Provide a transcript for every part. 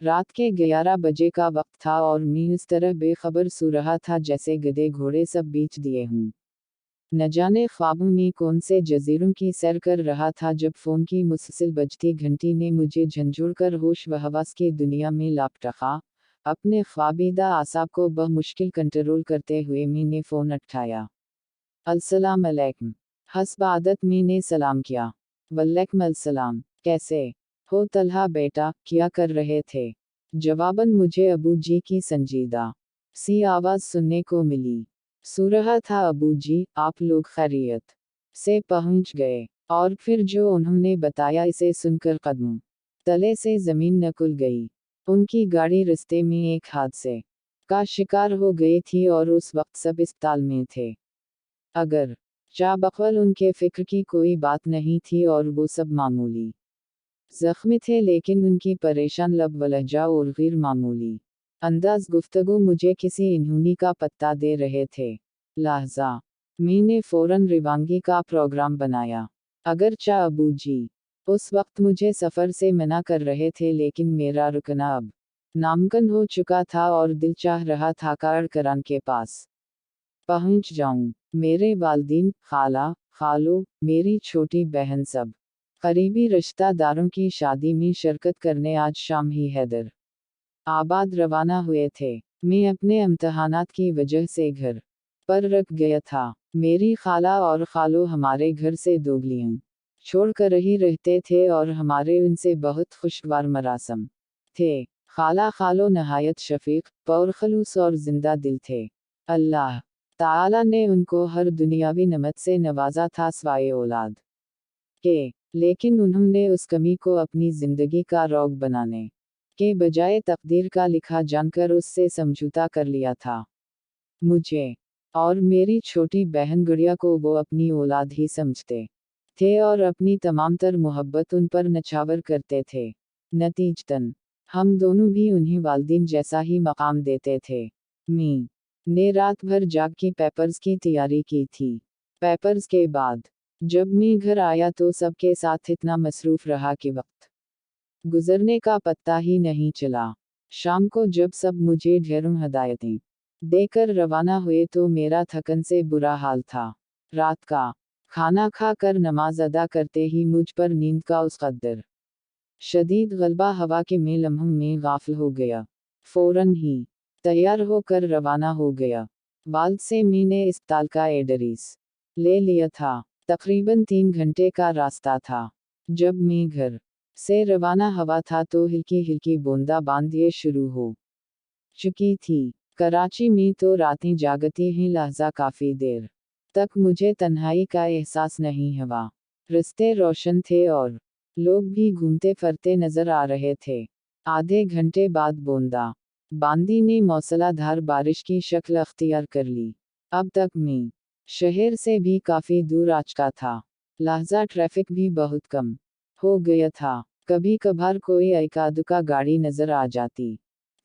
रात के 11 बजे का वक्त था और मैं इस तरह बेखबर सो रहा था जैसे गधे घोड़े सब बेच दिए हूँ। न जाने ख्वाबों में कौन से जजीरों की सैर कर रहा था जब फोन की मुसलसल बजती घंटी ने मुझे झंझोड़कर होश व हवास की दुनिया में लाप रखा। अपने ख्वाबीदा आसाब को बमुश्किल कंट्रोल करते हुए मैंने फोन उठाया। अस्सलाम अलैकुम। हस्ब आदत मैंने सलाम किया। वल्लैकुम अस्सलाम। कैसे हो तलहा बेटा, क्या कर रहे थे? जवाबन मुझे अबू जी की संजीदा सी आवाज सुनने को मिली। सो रहा था अबू जी, आप लोग खैरियत से पहुंच गए? और फिर जो उन्होंने बताया इसे सुनकर कदमों तले से जमीन नकुल गई। उनकी गाड़ी रास्ते में एक हादसे का शिकार हो गई थी और उस वक्त सब अस्पताल में थे। अगर चाबकवल उनके फिक्र की कोई बात नहीं थी और वो सब मामूली जख्मी थे, लेकिन उनकी परेशान लब व लहजा और गैर मामूली अंदाज गुफ्तगू मुझे किसी इन्होंने का पत्ता दे रहे थे। लहजा मैंने फौरन रिवांगी का प्रोग्राम बनाया। अगरचा अबू जी उस वक्त मुझे सफ़र से मना कर रहे थे, लेकिन मेरा रुकना अब नामुमकिन हो चुका था और दिल चाह रहा था कार करान के पास पहुंच जाऊं। मेरे वालिदैन, खाला, खालो, मेरी छोटी बहन सब करीबी रिश्तेदारों की शादी में शिरकत करने आज शाम ही हैदर आबाद रवाना हुए थे। मैं अपने इम्तहानात की वजह से घर पर रुक गया था। मेरी खाला और खालो हमारे घर से दोगलियां छोड़ कर ही रहते थे और हमारे उनसे बहुत खुशगवार मरासम थे। खाला खालो नहायत शफीक, पुरखलूस और जिंदा दिल थे। अल्लाह ताला ने उनको हर दुनियावी नमत से नवाजा था स्वाए औलाद के, लेकिन उन्होंने उस कमी को अपनी जिंदगी का रौब बनाने के बजाय तकदीर का लिखा जानकर उससे समझौता कर लिया था। मुझे और मेरी छोटी बहन गुड़िया को वो अपनी औलाद ही समझते थे और अपनी तमाम तर मोहब्बत उन पर नछावर करते थे। नतीजतन हम दोनों भी उन्हीं वालिदैन जैसा ही मकाम देते थे। मी ने रात भर जाग के पेपर्स की तैयारी की थी। पेपर्स के बाद जब मैं घर आया तो सबके साथ इतना मसरूफ रहा कि वक्त गुजरने का पत्ता ही नहीं चला। शाम को जब सब मुझे ढेरों हदायतें देकर रवाना हुए तो मेरा थकन से बुरा हाल था। रात का खाना खा कर नमाज अदा करते ही मुझ पर नींद का उस कदर शदीद गलबा हवा के में लम्हों में गाफिल हो गया। फौरन ही तैयार होकर रवाना हो गया। वाल्द से मैंने अस्पताल का एड्रेस ले लिया था। तकरीबन 3 घंटे का रास्ता था। जब मैं घर से रवाना हुआ था तो हल्की हल्की बूंदा बांदिए शुरू हो चुकी थी। कराची में तो रातें जागती हैं, लहजा काफी देर तक मुझे तन्हाई का एहसास नहीं हुआ। रास्ते रोशन थे और लोग भी घूमते फिरते नजर आ रहे थे। आधे घंटे बाद बूंदा बांदी ने मौसलाधार बारिश की शक्ल अख्तियार कर ली। अब तक मैं शहर से भी काफी दूर आ चुका था, लहजा ट्रैफिक भी बहुत कम हो गया था। कभी कभार कोई एकादुका गाड़ी नजर आ जाती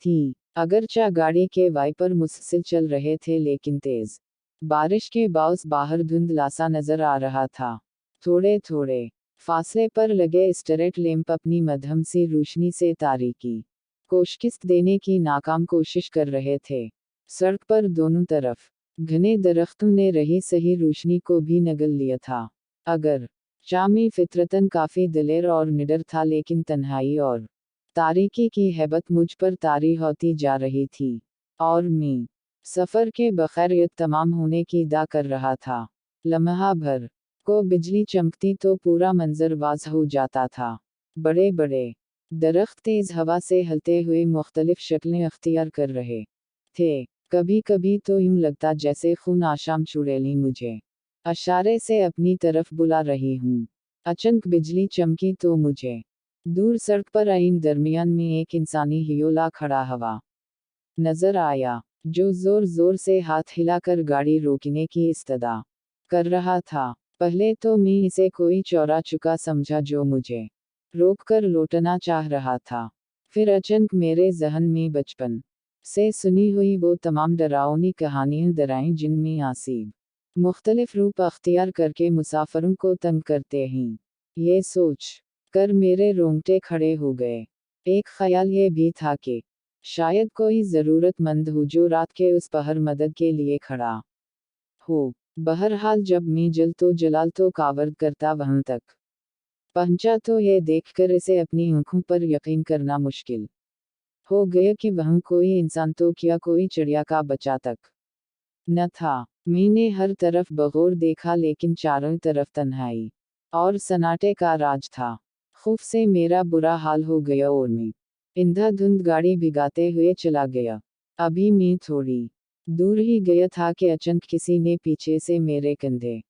थी। अगरचा गाड़ी के वाइपर मुसलसल चल रहे थे, लेकिन तेज बारिश के बावस बाहर धुंधलासा नजर आ रहा था। थोड़े थोड़े फासले पर लगे स्ट्रीट लैंप अपनी मध्यम सी रोशनी से तारीकी को शिकस्त देने की नाकाम कोशिश कर रहे थे। सड़क पर दोनों तरफ घने दरख्तों ने रही सही रोशनी को भी नगल लिया था। अगर शामी फितरतन काफी दिलेर और निडर था, लेकिन तन्हाई और तारीकी की हैबत मुझ पर तारी होती जा रही थी और मैं सफर के बखैरियत तमाम होने की दा कर रहा था। लम्हा भर को बिजली चमकती तो पूरा मंजर वाज़ हो जाता था। बड़े बड़े दरख्त तेज हवा से हिलते हुए मुख्तलिफ शक्लें अख्तियार कर रहे थे। कभी कभी तो यूं लगता जैसे खून आशाम चुड़ैली मुझे इशारे से अपनी तरफ बुला रही हूँ। अचानक बिजली चमकी तो मुझे दूर सड़क पर आइन दरमियान में एक इंसानी हियोला खड़ा हुआ नजर आया, जो जोर जोर से हाथ हिलाकर गाड़ी रोकने की इस्तदा कर रहा था। पहले तो मैं इसे कोई चौरा चुका समझा जो मुझे रोककर लौटना चाह रहा था। फिर अचानक मेरे जहन में बचपन से सुनी हुई वो तमाम डरावनी कहानियां दराईं जिनमें आसिब मुख्तलिफ रूप अख्तियार करके मुसाफिरों को तंग करते हैं। ये सोच कर मेरे रोंगटे खड़े हो गए। एक ख्याल ये भी था कि शायद कोई ज़रूरतमंद हो जो रात के उस पहर मदद के लिए खड़ा हो। बहरहाल जब मैं जलाल तो कावड़ करता वहां तक पहुंचा तो ये देखकर इसे अपनी आंखों पर यकीन करना मुश्किल हो गया कि वहां कोई इंसान तो क्या कोई चिड़िया का बच्चा तक न था। मैंने हर तरफ बगौर देखा लेकिन चारों तरफ तन्हाई और सन्नाटे का राज था। खौफ से मेरा बुरा हाल हो गया और मैं इंधाधुंध गाड़ी भिगाते हुए चला गया। अभी मैं थोड़ी दूर ही गया था कि अचानक किसी ने पीछे से मेरे कंधे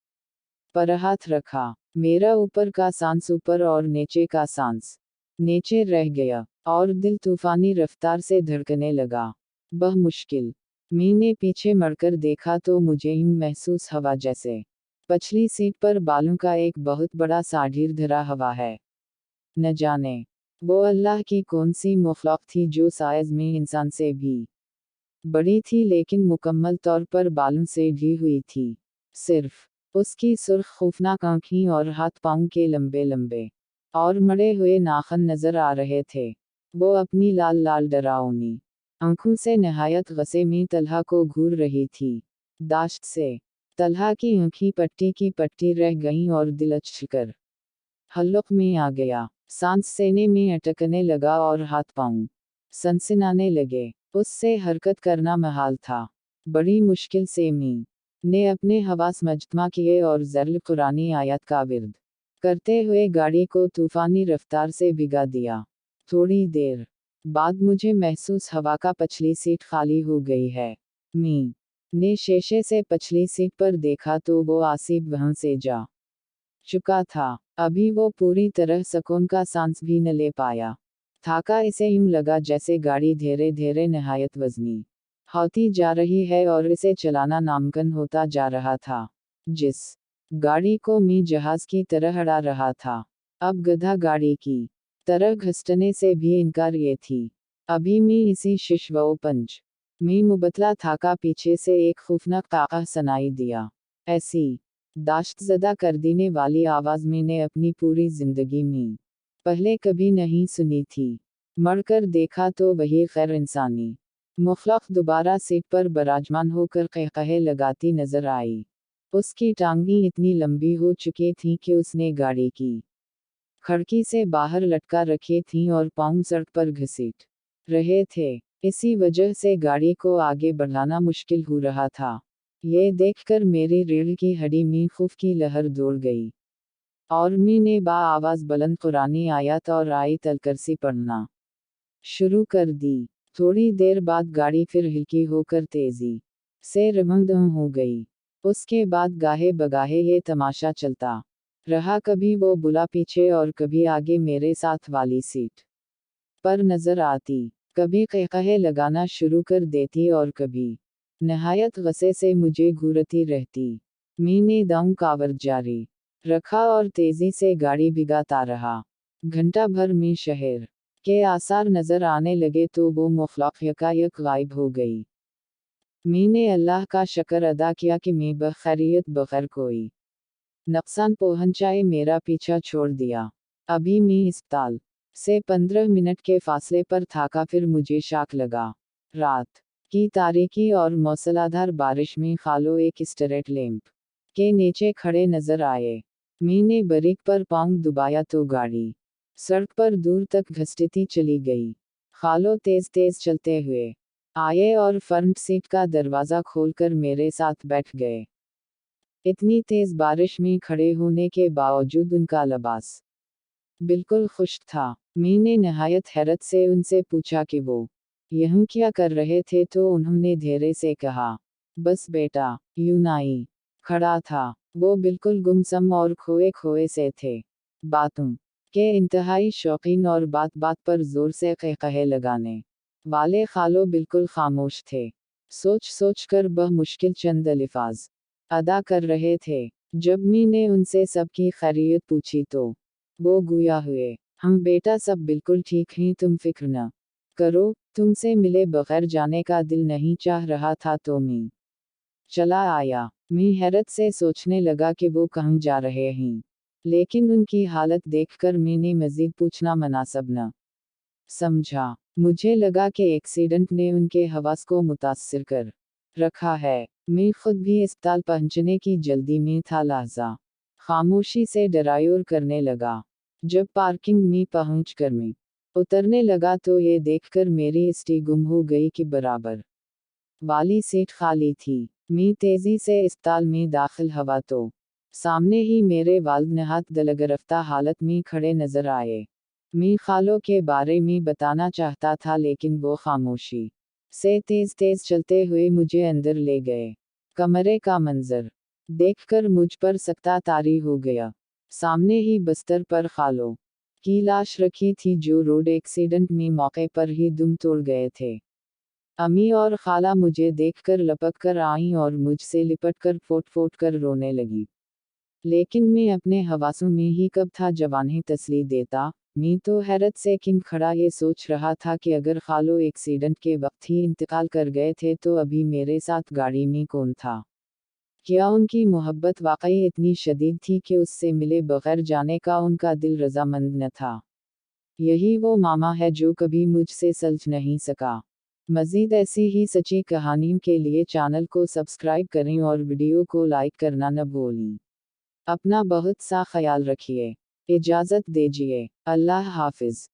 पर हाथ रखा। मेरा ऊपर का सांस ऊपर और नीचे का सांस नीचे रह गया और दिल तूफानी रफ्तार से धड़कने लगा। वह मुश्किल मैंने पीछे मुड़कर देखा तो मुझे यूं महसूस हवा जैसे पछली सीट पर बालों का एक बहुत बड़ा सा ढेर धरा हवा है। न जाने वो अल्लाह की कौन सी मखलूक थी जो साइज में इंसान से भी बड़ी थी लेकिन मुकम्मल तौर पर बालों से ढी हुई थी। सिर्फ उसकी सुर्ख खौफनाक आंखें और हाथ पांव के लंबे लंबे और मड़े हुए नाखन नजर आ रहे थे। वो अपनी लाल लाल डरावनी आंखों से नहायत गुस्से में तलहा को घूर रही थी। दाश्त से तलहा की आंखें पट्टी की पट्टी रह गईं और दिल अचकर हल्लुक में आ गया। सांस सेने में अटकने लगा और हाथ पांव सनसनाने लगे। उससे हरकत करना महाल था। बड़ी मुश्किल से मैं ने अपने हवास मजतमा किए और ज़र्ल कुरानी आयत का विर्द करते हुए गाड़ी को तूफानी रफ्तार से भिगा दिया। थोड़ी देर बाद मुझे महसूस हवा का पछली सीट खाली हो गई है। मैं ने शीशे से पछली सीट पर देखा तो वो आसिफ वहां से जा चुका था। अभी वो पूरी तरह सुकून का सांस भी न ले पाया था। इसे यूं लगा जैसे गाड़ी धीरे धीरे नहायत वजनी होती जा रही है और इसे चलाना नामुमकिन होता जा रहा था। जिस गाड़ी को मैं जहाज की तरह अड़ा रहा था अब गधा गाड़ी की तरह घसटने से भी इनकार ये थी। अभी मैं इसी शिशव पंच में मुबतला था पीछे से एक खौफनाक काका सुनाई दिया। ऐसी दाश्तज़दा कर देने वाली आवाज़ मैंने अपनी पूरी जिंदगी में पहले कभी नहीं सुनी थी। मड़कर देखा तो वही गैर इंसानी मखलूक दोबारा सीट पर बराजमान होकर कहकहे लगाती नजर आई। उसकी टांगें इतनी लंबी हो चुकी थीं कि उसने गाड़ी की खिड़की से बाहर लटका रखी थीं और पांव सड़क पर घसीट रहे थे। इसी वजह से गाड़ी को आगे बढ़ाना मुश्किल हो रहा था। ये देखकर मेरी रीढ़ की हड्डी में खौफ की लहर दौड़ गई और मैंने आवाज़ बुलंद कुरानी आयत और आयत अल कुर्सी पढ़ना शुरू कर दी। थोड़ी देर बाद गाड़ी फिर हल्की होकर तेजी से रमदम हो गई। उसके बाद गाहे बगाहे ये तमाशा चलता रहा। कभी वो बुला पीछे और कभी आगे मेरे साथ वाली सीट पर नजर आती। कभी कहकहे लगाना शुरू कर देती और कभी नहायत गुस्से से मुझे घूरती रहती। मैंने दम कावर जारी रखा और तेजी से गाड़ी भिगाता रहा। घंटा भर में शहर के आसार नजर आने लगे तो वो मखलूक यकायक गायब हो गई। मैंने अल्लाह का शुक्र अदा किया कि मैं बखैरियत बगैर कोई नुकसान पहुंचाए मेरा पीछा छोड़ दिया। अभी मैं अस्पताल से 15 मिनट के फासले पर था फिर मुझे शाक लगा। रात की तारीकी और मूसलाधार बारिश में खालो एक स्ट्रीट लैंप के नीचे खड़े नजर आए। मैंने ब्रेक पर पांव दबाया तो गाड़ी सड़क पर दूर तक घसटती चली गई। खालो तेज तेज चलते हुए आए और फ्रंट सीट का दरवाज़ा खोलकर मेरे साथ बैठ गए। इतनी तेज बारिश में खड़े होने के बावजूद उनका लिबास बिल्कुल खुश्क था। मैंने नहायत हैरत से उनसे पूछा कि वो यहाँ क्या कर रहे थे तो उन्होंने धीरे से कहा, बस बेटा, यूनाई खड़ा था। वो बिल्कुल गुमसम और खोए खोए से थे। बातों के इंतहाई शौकीन और बात बात पर जोर से कहकहे लगाने वाले खालो बिल्कुल खामोश थे। सोच सोच कर वह मुश्किल चंद अल्फाज अदा कर रहे थे। जब मैंने उनसे सबकी खैरियत पूछी तो वो गुया हुए, हम बेटा सब बिल्कुल ठीक हैं, तुम फिक्र न करो, तुमसे मिले बगैर जाने का दिल नहीं चाह रहा था तो मैं चला आया। मैं हैरत से सोचने लगा कि वो कहाँ जा रहे हैं, लेकिन उनकी हालत देखकर मैंने मजीद पूछना मुनासिब न समझा। मुझे लगा कि एक्सीडेंट ने उनके हवास को मुतासिर कर रखा है। मैं खुद भी अस्पताल पहुंचने की जल्दी में था, लहजा खामोशी से ड्राइव करने लगा। जब पार्किंग में पहुंचकर मैं उतरने लगा तो ये देखकर मेरी स्टी गुम हो गई कि बराबर वाली सीट खाली थी। मैं तेजी से अस्पताल में दाखिल हुआ तो सामने ही मेरे वालिद नहायत दिलगरफ्ता हालत में खड़े नजर आए। मैं खालों के बारे में बताना चाहता था लेकिन वो खामोशी से तेज तेज चलते हुए मुझे अंदर ले गए। कमरे का मंजर देखकर मुझ पर सकता तारी हो गया। सामने ही बिस्तर पर खालों की लाश रखी थी जो रोड एक्सीडेंट में मौके पर ही दुम तोड़ गए थे। अम्मी और खाला मुझे देखकर लपक कर आईं और मुझसे लिपटकर फोट फोट कर रोने लगी। लेकिन मैं अपने हवासों में ही कब था जवानी तसली देता। मैं तो हैरत से किंग खड़ा ये सोच रहा था कि अगर खालो एक्सीडेंट के वक्त ही इंतकाल कर गए थे तो अभी मेरे साथ गाड़ी में कौन था? क्या उनकी मोहब्बत वाकई इतनी शदीद थी कि उससे मिले बगैर जाने का उनका दिल रजामंद न था? यही वो मामा है जो कभी मुझसे सलझ नहीं सका। मज़ीद ऐसी ही सच्ची कहानियों के लिए चैनल को सब्सक्राइब करें और वीडियो को लाइक करना न भूलें। अपना बहुत सा ख्याल रखिए। इजाज़त दीजिए। अल्लाह हाफिज़।